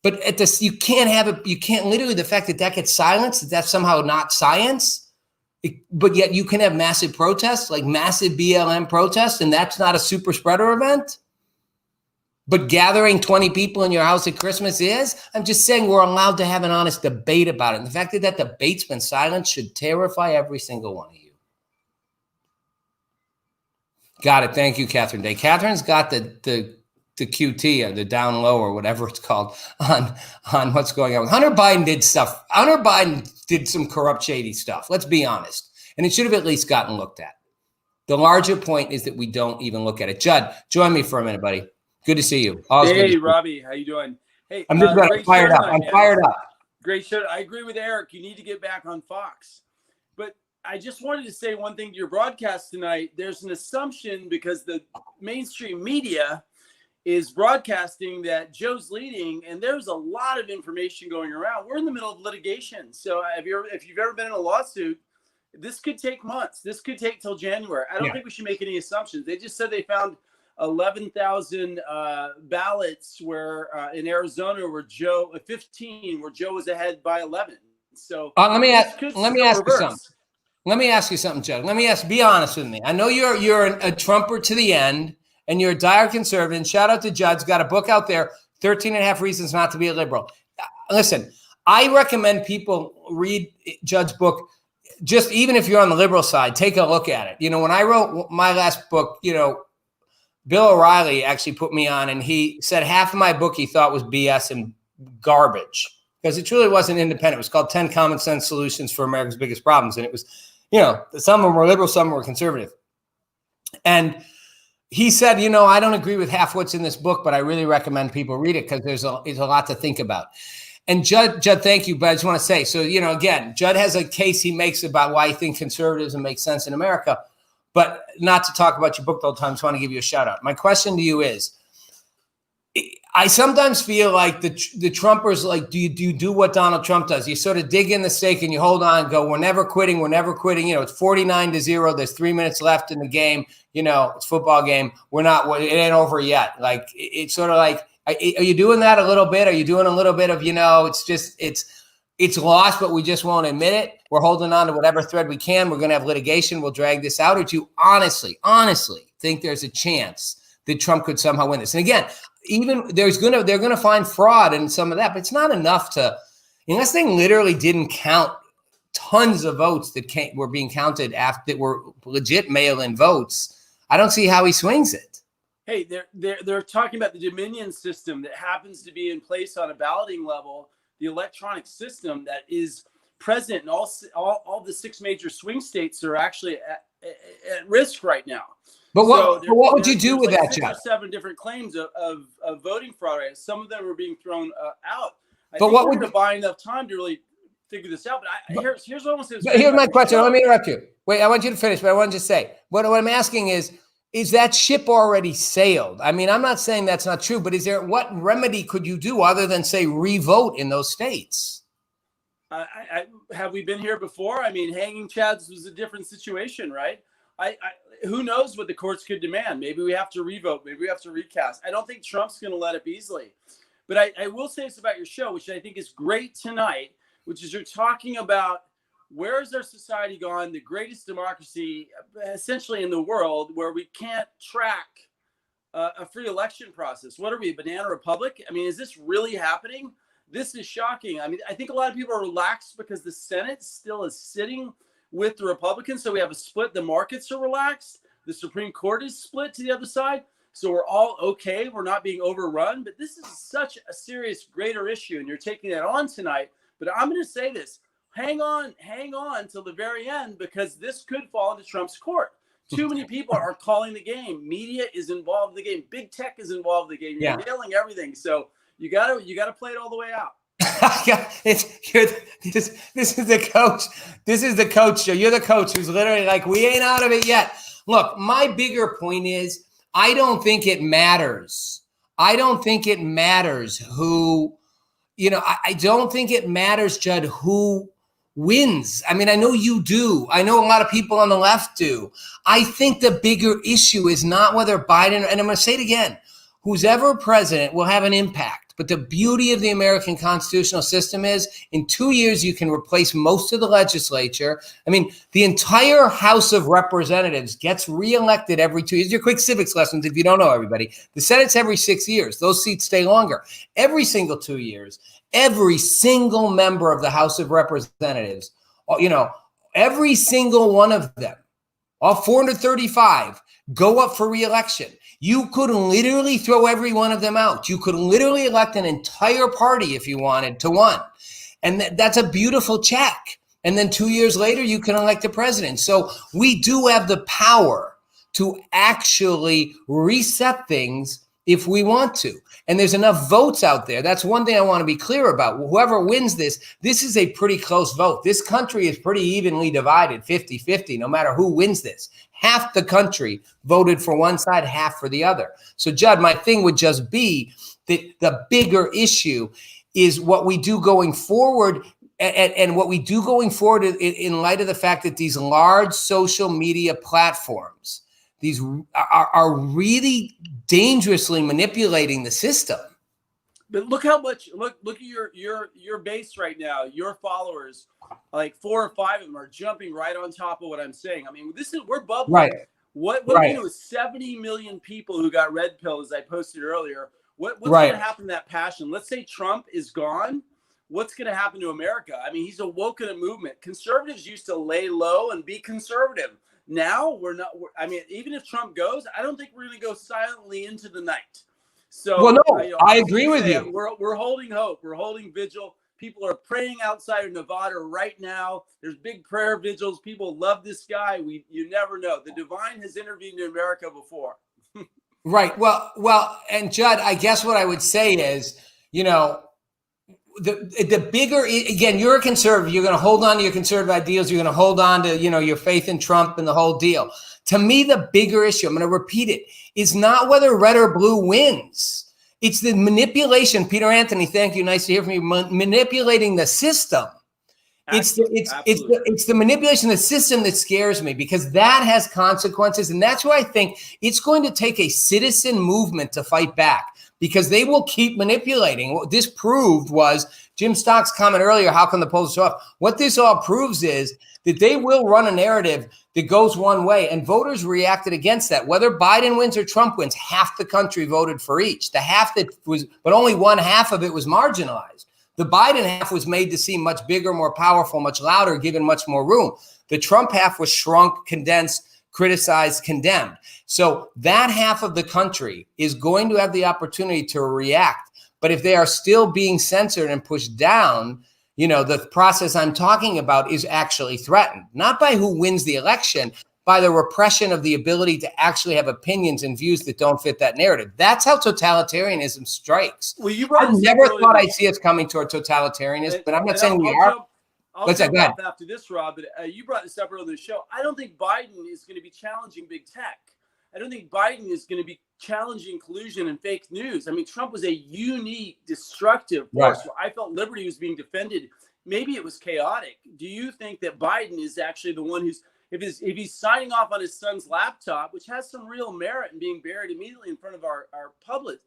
But at this, you can't have it. You can't literally, the fact that that gets silenced, that's somehow not science. But yet you can have massive protests, like massive BLM protests, and that's not a super spreader event. But gathering 20 people in your house at Christmas is. I'm just saying we're allowed to have an honest debate about it. And the fact that that debate's been silenced should terrify every single one of you. Got it. Thank you, Catherine Day. Catherine's got the QT or the down low or whatever it's called on what's going on. Hunter Biden did stuff. Hunter Biden did some corrupt, shady stuff. Let's be honest. And it should have at least gotten looked at. The larger point is that we don't even look at it. Judd, join me for a minute, buddy. Good to see you. Hey, Robbie. How you doing? Hey, I'm just fired up. I'm fired up. Great show. I agree with Eric. You need to get back on Fox. But I just wanted to say one thing to your broadcast tonight. There's an assumption because the mainstream media is broadcasting that Joe's leading, and there's a lot of information going around. We're in the middle of litigation. So if you've ever been in a lawsuit, this could take months. This could take till January. I don't think we should make any assumptions. They just said they found 11,000 ballots where in Arizona where 15 where Joe was ahead by 11. So let me ask you something. Let me ask you something, Judd. Be honest with me. I know you're a Trumper to the end, and you're a dire conservative. And shout out to Judd's got a book out there, 13 and a half Reasons Not to Be a Liberal. Listen, I recommend people read Judd's book. Just even if you're on the liberal side, take a look at it. You know, when I wrote my last book, you know, Bill O'Reilly actually put me on, and he said half of my book he thought was BS and garbage because it truly wasn't independent. It was called 10 Common Sense Solutions for America's Biggest Problems. And it was, you know, some of them were liberal, some of them were conservative. And he said, you know, I don't agree with half what's in this book, but I really recommend people read it because there's a lot to think about. And Judd, thank you. But I just want to say, so, you know, again, Judd has a case he makes about why he thinks conservatism makes sense in America, but not to talk about your book the whole time. I just want to give you a shout out. My question to you is, I sometimes feel like the Trumpers, like, do you do what Donald Trump does? You sort of dig in the stake and you hold on and go, we're never quitting. We're never quitting. You know, it's 49-0. There's 3 minutes left in the game. You know, it's a football game. It ain't over yet. Like, it's sort of like, are you doing that a little bit? Are you doing a little bit of, you know, it's lost, but we just won't admit it. We're holding on to whatever thread we can. We're going to have litigation. We'll drag this out. Or do you honestly think there's a chance that Trump could somehow win this? And again, even they're going to find fraud in some of that, but it's not enough to, unless they literally didn't count tons of votes that were being counted after that were legit mail-in votes. I don't see how he swings it. Hey, they're talking about the Dominion system that happens to be in place on a balloting level, the electronic system that is present in all the 6 major swing states are actually at risk right now. But what would you do with that, Jeff? 6 or 7 different claims of voting fraud. Right? Some of them are being thrown out. But what would you buy enough time to really figure this out? But here's what I want to say. Here's my question. Let me interrupt you. Wait, I want you to finish, but I want to just say what I'm asking is that ship already sailed? I mean, I'm not saying that's not true, but what remedy could you do other than say revote in those states? Have we been here before? I mean, hanging chads was a different situation, right? Who knows what the courts could demand? Maybe we have to revote. Maybe we have to recast. I don't think Trump's going to let up easily. But I will say this about your show, which I think is great tonight, which is you're talking about where has our society gone, the greatest democracy essentially in the world, where we can't track a free election process. What are we, a banana republic? I mean, is this really happening? This is shocking. I mean, I think a lot of people are relaxed because the Senate still is sitting with the Republicans. So we have a split. The markets are relaxed. The Supreme Court is split to the other side. So we're all okay. We're not being overrun. But this is such a serious, greater issue. And you're taking that on tonight. But I'm going to say this. Hang on till the very end, because this could fall into Trump's court. Too many people are calling the game. Media is involved in the game. Big tech is involved in the game. You're nailing everything. So you gotta play it all the way out. This is the coach. This is the coach show. You're the coach who's literally like, we ain't out of it yet. Look, my bigger point is, I don't think it matters. I don't think it matters who, you know, I don't think it matters, Judd, who wins. I mean, I know you do. I know a lot of people on the left do. I think the bigger issue is not whether Biden, and I'm going to say it again, who's ever president will have an impact. But the beauty of the American constitutional system is in 2 years, you can replace most of the legislature. I mean, the entire House of Representatives gets reelected every 2 years. Your quick civics lessons, if you don't know, everybody. The Senate's every 6 years. Those seats stay longer. Every single 2 years, every single member of the House of Representatives, you know, every single one of them, all 435, go up for re-election. You could literally throw every one of them out. You could literally elect an entire party if you wanted to one. And that's a beautiful check. And then 2 years later, you can elect a president. So we do have the power to actually reset things if we want to. And there's enough votes out there. That's one thing I want to be clear about. Whoever wins this is a pretty close vote. This country is pretty evenly divided, 50-50, no matter who wins this. Half the country voted for one side, half for the other. So, Judd, my thing would just be that the bigger issue is what we do going forward. And what we do going forward in light of the fact that these large social media platforms, these are really dangerously manipulating the system. But look how much look at your base right now. Your followers, like 4 or 5 of them, are jumping right on top of what I'm saying. I mean, we're bubbling. Right. What right. you know is 70 million people who got red pill, as I posted earlier. What's right. going to happen to that passion? Let's say Trump is gone. What's going to happen to America? I mean, he's awoken a movement. Conservatives used to lay low and be conservative. Now we're not. I mean, even if Trump goes, I don't think we're going to go silently into the night. So, well, no, I agree with you. We're holding hope. We're holding vigil. People are praying outside of Nevada right now. There's big prayer vigils. People love this guy. You never know. The divine has intervened in America before. Right. Well, and Judd, I guess what I would say is, you know, the bigger, again, you're a conservative. You're going to hold on to your conservative ideals. You're going to hold on to, you know, your faith in Trump and the whole deal. To me, the bigger issue, I'm going to repeat it, is not whether red or blue wins. It's the manipulation. Peter Anthony, thank you. Nice to hear from you. Manipulating the system. It's the manipulation of the system that scares me, because that has consequences. And that's why I think it's going to take a citizen movement to fight back, because they will keep manipulating. What this proved was Jim Stock's comment earlier, how can the polls show up? What this all proves is that they will run a narrative that goes one way, and voters reacted against that. Whether Biden wins or Trump wins, half the country voted for each. The half that was, but only one half of it was marginalized. The Biden half was made to seem much bigger, more powerful, much louder, given much more room. The Trump half was shrunk, condensed, criticized, condemned. So that half of the country is going to have the opportunity to react. But if they are still being censored and pushed down, you know, the process I'm talking about is actually threatened, not by who wins the election, by the repression of the ability to actually have opinions and views that don't fit that narrative. That's how totalitarianism strikes. Well, I never thought I'd see us coming toward totalitarianism, but I'm not saying we are. I'll jump off after this, Rob, but you brought this up earlier in the show. I don't think Biden is going to be challenging big tech. I don't think Biden is going to be challenging collusion and fake news. I mean, Trump was a unique, destructive force. Right. I felt liberty was being defended. Maybe it was chaotic. Do you think that Biden is actually the one who's, if he's signing off on his son's laptop, which has some real merit in being buried immediately in front of our public,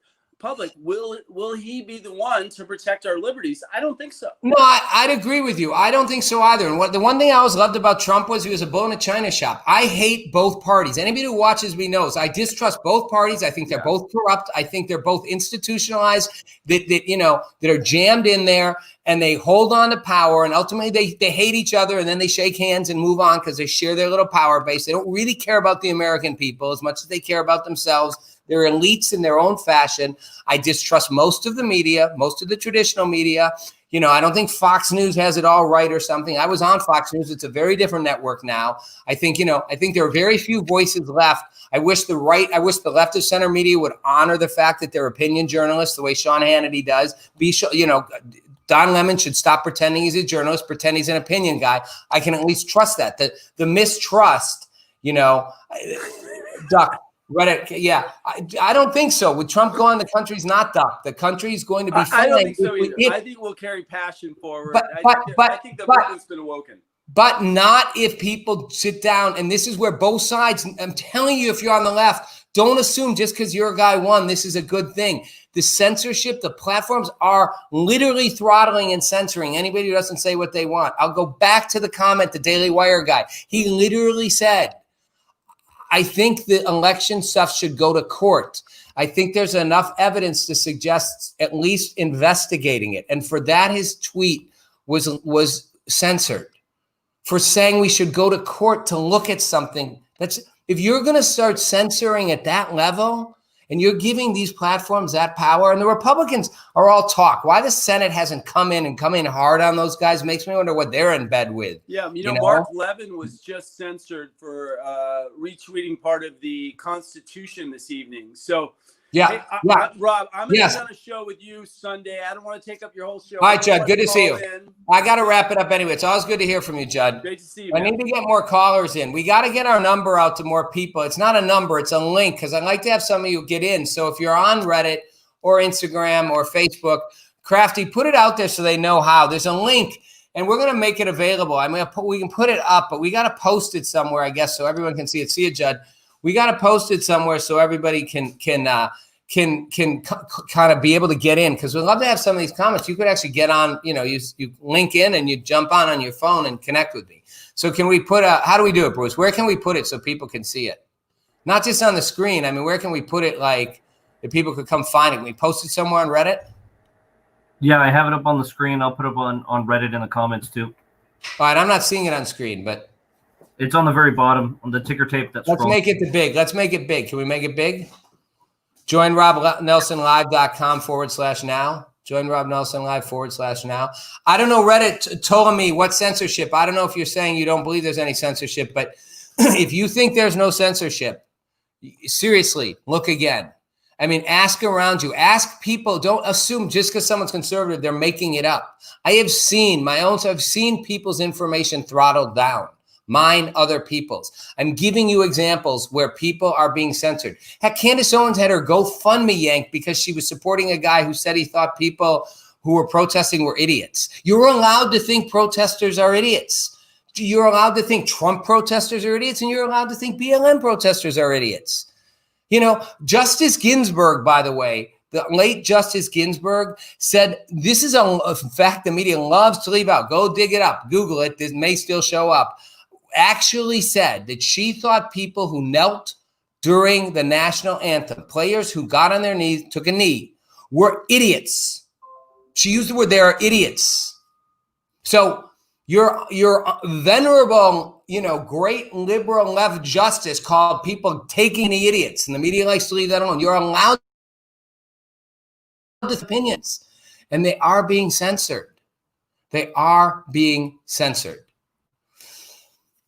will he be the one to protect our liberties? I don't think so. No, I'd agree with you. I don't think so either. And the one thing I always loved about Trump was he was a bull in a china shop. I hate both parties. Anybody who watches me knows I distrust both parties. I think they're both corrupt. I think they're both institutionalized, that are jammed in there, and they hold on to power, and ultimately they hate each other, and then they shake hands and move on because they share their little power base. They don't really care about the American people as much as they care about themselves. They're elites in their own fashion. I distrust most of the media, most of the traditional media. You know, I don't think Fox News has it all right or something. I was on Fox News. It's a very different network now. I think there are very few voices left. I wish the left of center media would honor the fact that they're opinion journalists the way Sean Hannity does. Don Lemon should stop pretending he's a journalist, pretend he's an opinion guy. I can at least trust that. The mistrust, duck. Reddit, yeah. I don't think so. With Trump gone, the country's not ducked. The country's going to be fine. I don't think so either. I think we'll carry passion forward. I think the movement's been awoken. But not if people sit down, and this is where both sides, I'm telling you, if you're on the left, don't assume just because your guy won, this is a good thing. The censorship, the platforms are literally throttling and censoring anybody who doesn't say what they want. I'll go back to the comment, the Daily Wire guy. He literally said, I think the election stuff should go to court. I think there's enough evidence to suggest at least investigating it. And for that, his tweet was censored for saying we should go to court to look at something. If you're going to start censoring at that level and you're giving these platforms that power, and the Republicans are all talk. Why the Senate hasn't come in hard on those guys makes me wonder what they're in bed with. Yeah, Mark Levin was just censored for retweeting part of the Constitution this evening. So, yeah, Rob, I'm going to be on a show with you Sunday. I don't want to take up your whole show. All right, Judd, good to see you. I got to wrap it up anyway. It's always good to hear from you, Judd. Great to see you, I need to get more callers in. We got to get our number out to more people. It's not a number, it's a link, because I'd like to have some of you get in. So if you're on Reddit or Instagram or Facebook, Crafty, put it out there so they know how. There's a link, and we're going to make it available. We can put it up, but we got to post it somewhere, I guess, so everyone can see it. See you, Judd. We got to post it somewhere so everybody can kind of be able to get in, because we'd love to have some of these comments. You could actually get on, you link in and you jump on your phone and connect with me. So can we put how do we do it, Bruce? Where can we put it so people can see it? Not just on the screen. I mean, where can we put it, like, if people could come find it? Can we post it somewhere on Reddit? Yeah, I have it up on the screen. I'll put it on Reddit in the comments too. All right, I'm not seeing it on screen, but it's on the very bottom on the ticker tape. Let's make it big. Let's make it big. Can we make it big? Join RobNelsonLive.com/now. Join RobNelsonLive/now. I don't know, Reddit told me what censorship. I don't know if you're saying you don't believe there's any censorship, but if you think there's no censorship, seriously, look again. I mean, ask around you. Ask people. Don't assume just because someone's conservative, they're making it up. I have seen I've seen people's information throttled down. Mine, other people's. I'm giving you examples where people are being censored. Heck, Candace Owens had her GoFundMe yanked because she was supporting a guy who said he thought people who were protesting were idiots. You're allowed to think protesters are idiots. You're allowed to think Trump protesters are idiots, and you're allowed to think BLM protesters are idiots. Justice Ginsburg, by the way, the late Justice Ginsburg said, this is a fact the media loves to leave out. Go dig it up. Google it. This may still show up. Actually said that she thought people who knelt during the national anthem, players who got on their knees, took a knee, were idiots. She used the word, they are idiots. So your venerable, great liberal left justice called people taking the idiots, and the media likes to leave that alone. You're allowed opinions, and they are being censored. They are being censored.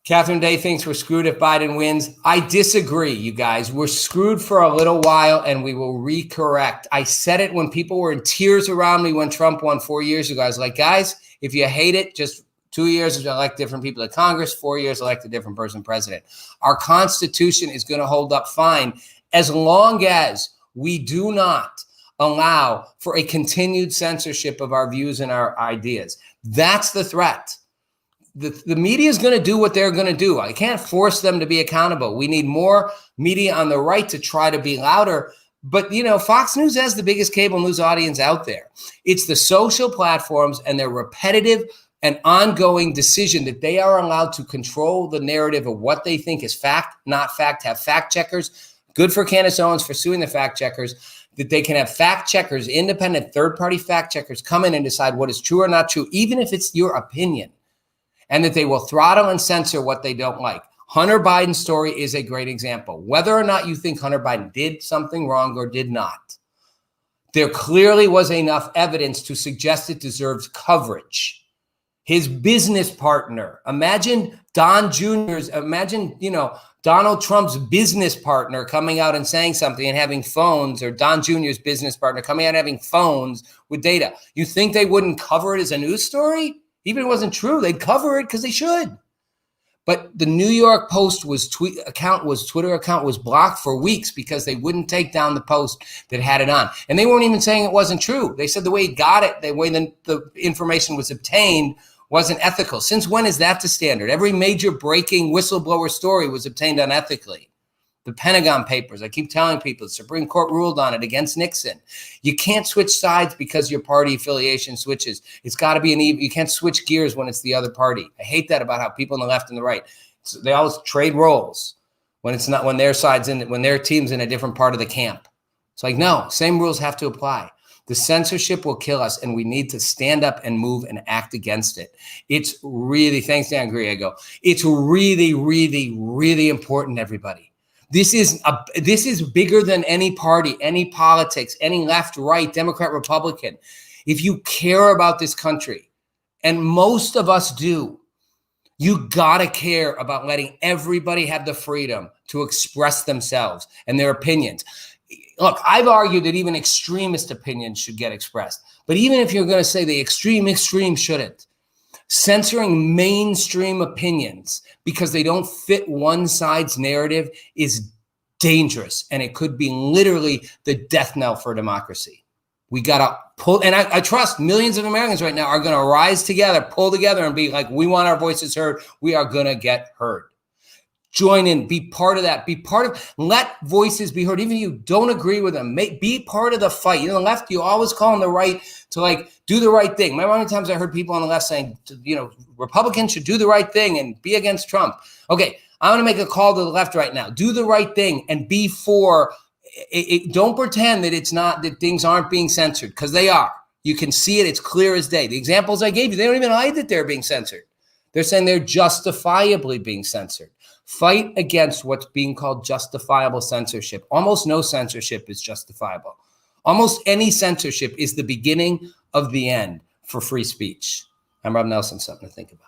Catherine Day thinks we're screwed if Biden wins. I disagree, you guys. We're screwed for a little while, and we will recorrect. I said it when people were in tears around me when Trump won 4 years ago. I was like, guys, if you hate it, just 2 years elect different people to Congress, 4 years elect a different person president. Our Constitution is going to hold up fine as long as we do not allow for a continued censorship of our views and our ideas. That's the threat. The media is going to do what they're going to do. I can't force them to be accountable. We need more media on the right to try to be louder. But, Fox News has the biggest cable news audience out there. It's the social platforms and their repetitive and ongoing decision that they are allowed to control the narrative of what they think is fact, not fact, have fact checkers. Good for Candace Owens for suing the fact checkers, that they can have fact checkers, independent third-party fact checkers come in and decide what is true or not true, even if it's your opinion. And that they will throttle and censor what they don't like. Hunter Biden's story is a great example. Whether or not you think Hunter Biden did something wrong or did not, there clearly was enough evidence to suggest it deserves coverage. His business partner, imagine Donald Trump's business partner coming out and saying something and having phones, or Don Jr.'s business partner coming out and having phones with data. You think they wouldn't cover it as a news story? Even if it wasn't true, they'd cover it because they should. But the New York Post Twitter account was blocked for weeks because they wouldn't take down the post that had it on. And they weren't even saying it wasn't true. They said the way he got it, the way the information was obtained wasn't ethical. Since when is that the standard? Every major breaking whistleblower story was obtained unethically. The Pentagon Papers, I keep telling people, the Supreme Court ruled on it against Nixon. You can't switch sides because your party affiliation switches. It's got to be you can't switch gears when it's the other party. I hate that about how people on the left and the right, they always trade roles when it's not, when their team's in a different part of the camp. It's like, no, same rules have to apply. The censorship will kill us, and we need to stand up and move and act against it. It's really, thanks Dan Griego, it's really, really, really important, everybody. This is bigger than any party, any politics, any left, right, Democrat, Republican. If you care about this country, and most of us do, you gotta care about letting everybody have the freedom to express themselves and their opinions. Look, I've argued that even extremist opinions should get expressed. But even if you're going to say the extreme shouldn't, censoring mainstream opinions because they don't fit one side's narrative is dangerous. And it could be literally the death knell for democracy. We got to pull. And I trust millions of Americans right now are going to rise together, pull together and be like, we want our voices heard. We are going to get heard. Join in, be part of that, let voices be heard. Even if you don't agree with them, be part of the fight. You know, the left, you always call on the right to like do the right thing. Remember how many times I heard people on the left saying, you know, Republicans should do the right thing and be against Trump. Okay, I want to make a call to the left right now. Do the right thing and be for it. Don't pretend that it's not, that things aren't being censored, because they are. You can see it. It's clear as day. The examples I gave you, they don't even hide that they're being censored. They're saying they're justifiably being censored. Fight against what's being called justifiable censorship. Almost no censorship is justifiable. Almost any censorship is the beginning of the end for free speech. I'm Rob Nelson, something to think about.